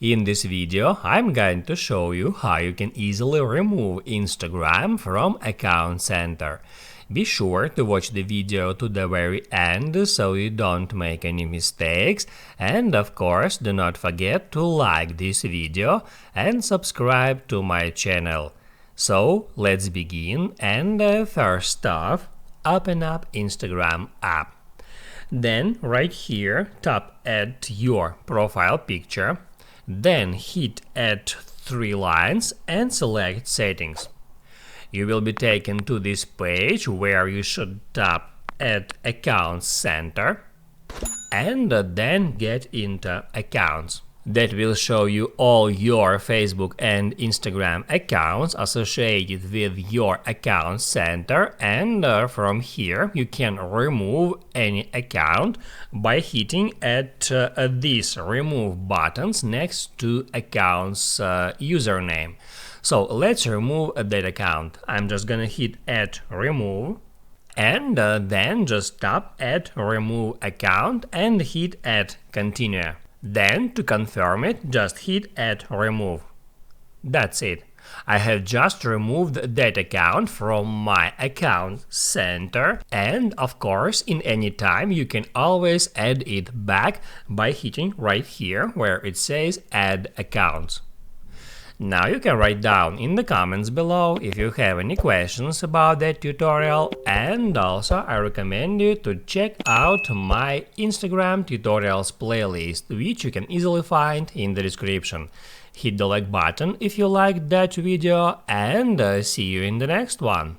In this video, I'm going to show you how you can easily remove Instagram from Account Center. Be sure to watch the video to the very end so you don't make any mistakes, and of course do not forget to like this video and subscribe to my channel. So let's begin, and first off, open up Instagram app. Then right here tap at your profile picture. Then hit Add 3 lines and select Settings. You will be taken to this page where you should tap Add Account Center and then get into Accounts. That will show you all your Facebook and Instagram accounts associated with your Account Center, and from here you can remove any account by hitting at these remove buttons next to account's username. So let's remove that account. I'm just gonna hit add remove and then just tap add remove account and hit add continue. Then, to confirm it, just hit Add Remove. That's it. I have just removed that account from my Account Center, and of course, in any time you can always add it back by hitting right here where it says Add Accounts. Now you can write down in the comments below if you have any questions about that tutorial, and also I recommend you to check out my Instagram tutorials playlist, which you can easily find in the description. Hit the like button if you liked that video, and see you in the next one.